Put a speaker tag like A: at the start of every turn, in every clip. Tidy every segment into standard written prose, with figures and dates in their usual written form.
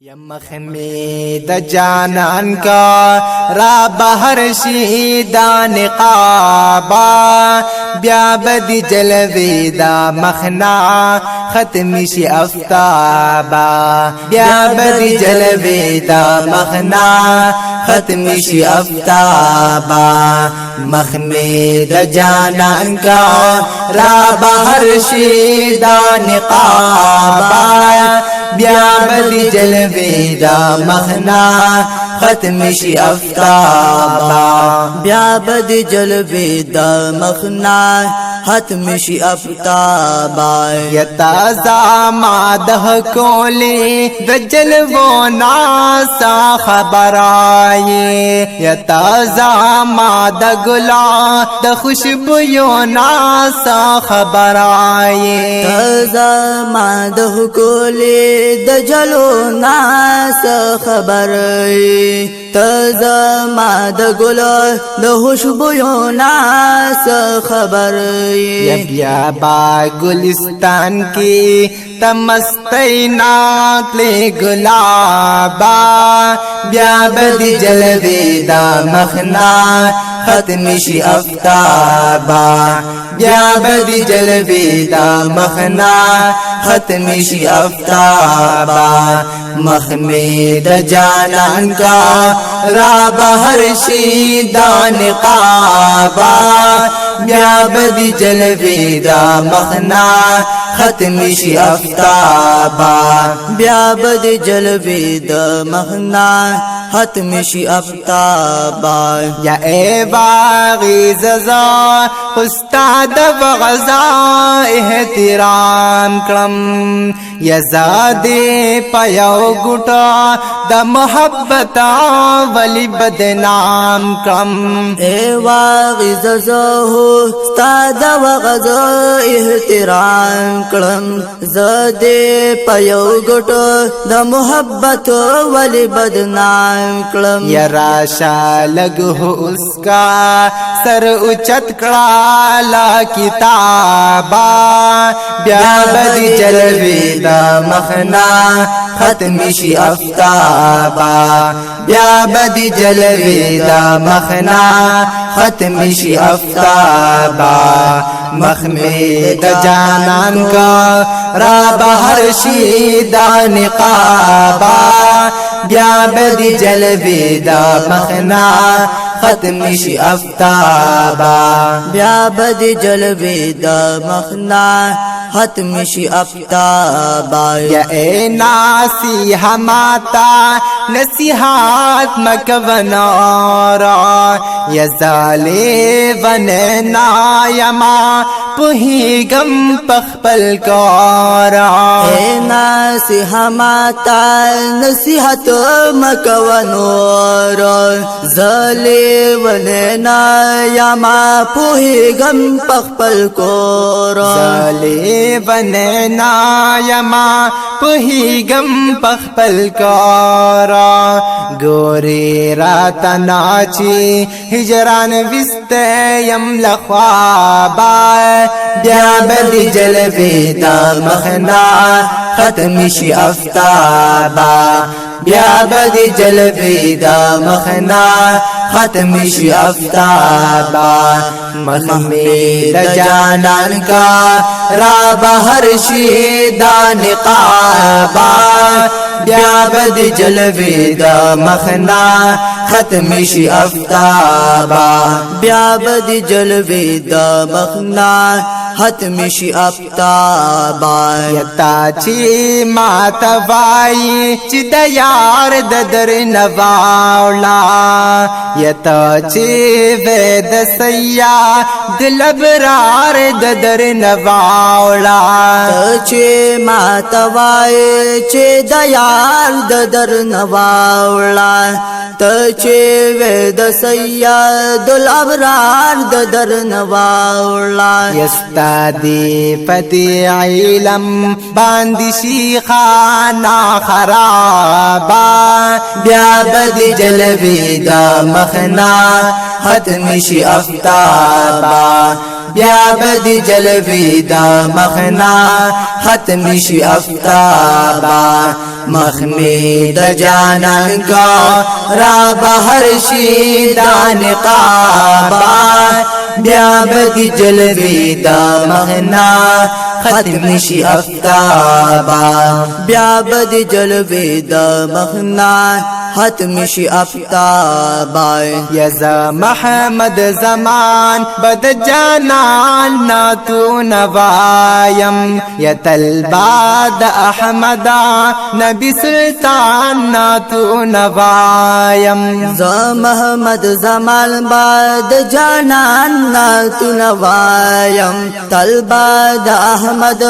A: यमखमे द जानन का रा बहर शीदा निकाबा ब्याबदी जलवेदा मखना खत्म शी आफ्ताबा ब्याबदी जलवेदा मखना खत्म शी आफ्ताबा मखमे द जानन का रा बहर शीदा निकाबा ब्याबदी जलवेदा मखना खत्म शी आफ्ताबा
B: ब्याबदी जलवेदा मखना खत्म शी आफ्ताबा
A: यताजा मादह कोले द जलवो नासा खबराए यताजा माद गुला द खुशबू यो नासा खबराए
B: ताजा मादह कोले द जलो नास खबर ताजा माद गुला द खुशबू यो नास खबर
A: यब्याबा गुलिस्तान की तमस्तई नाकले गुलाबा ब्याबदी जलवेदा मखना खत्म शी आफ्ताबा ब्याबदी जलवेदा मखना खत्म शी आफ्ताबा मखमे द जानन का रा बहर शीदा निकाबा ब्याबदी जलवेदा मखना खत्म शी आफ्ताबा
B: ब्याबदी जलवेदा मखना खत्म शी आफ्ताबा
A: या ए बागी जजा उस्ताद बग़ज़ा एहतराम करम यज़ादे पयो गुटा द मोहब्बता वली बदनाम करम
B: ए वाग़िज़ हो उस्ताद बग़ज़ा एहतराम करम ज़ादे पयो गुटा द मोहब्बत वली बदनाम करम
A: यराशा लग हो उसका सर उचत कड़ाला किताबा ब्याबदी जलवेदा मखना खत्म शी आफ्ताबा ब्याबदी जलवेदा मखना खत्म शी आफ्ताबा मखमे द जानन का रा बहर शीदा निकाबा ब्याबदी जलवेदा मखना खत्म शी आफ्ताबा
B: ब्याबदी जलवेदा मखना खत्म शी आफ्ताबा
A: या ए नासिहा माता नसीहात मकवनारा या जाले वनना यमा पुही गम पखपल कारा
B: ए नासिहा माता नसीहत मकवनोर जाले वनना यमा पुही गम पखपल कोरा
A: जाले वनना यमा पुही गम पखपल कारा गोरे रात नाची हिजरान विस्ते यम लख्वाबा ब्याबदी जलवेदा मखना खत्म शी आफ्ताबा ब्याबदी जलवेदा मखना खत्म शी आफ्ताबा मखमे द जानन का रा बहर शीदा निकाबा ब्याबदी जलवेदा मखना खत्म शी आफ्ताबा
B: ब्याबदी जलवेदा मखना खत्म शी आफ्ताबा
A: यताची मातवाई चिद यार ददर नवावला यताची वेद सैया दिलबरार ददर नवावला
B: चे मातवाए चे दयाल ददर नवावला तचे वेद सैया दुलबरार ददर नवावला
A: यस्तादी पति इलम बांदिशी खाना खराबा ब्याबदी जलवेदा मखना खत्म शी आफ्ताबा
B: بیا بدی جلوی دا مخنا ختم شي افتابا مخمی د جانان کا را بهر شي دا نقابا بیا بدی جلوی دا مخنا ختم شي افتابا بیا بدی جلوی دا مخنا ختم شي افتابا
A: یا محمد زمان بد جانان ناتو نوایم یا طلبا د احمد نبی سلطان ناتو نوایم
B: ز محمد زمان باد جانان ناتو نوایم طلبا د احمد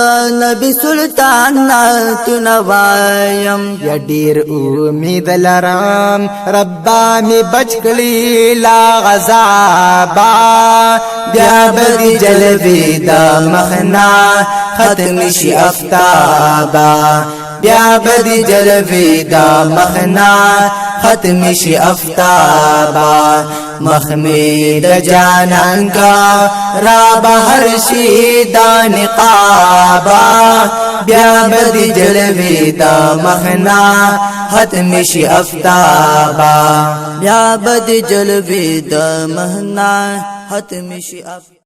B: نبی سلطان ناتو نوایم
A: یا ډیر امید لرم ربا می بچ کړي لا غزابا
B: بیا بدی جلوی دا مخنا ختم شي افتابا بیا بدی جلوی دا مخنا ختم شي افتابا مخمی د جانان کا را بهر شي دا نقابا بیا بدی جلوی دا مخنا ختم شي افتابا بیا بدی جلوی دا مخنا ختم شي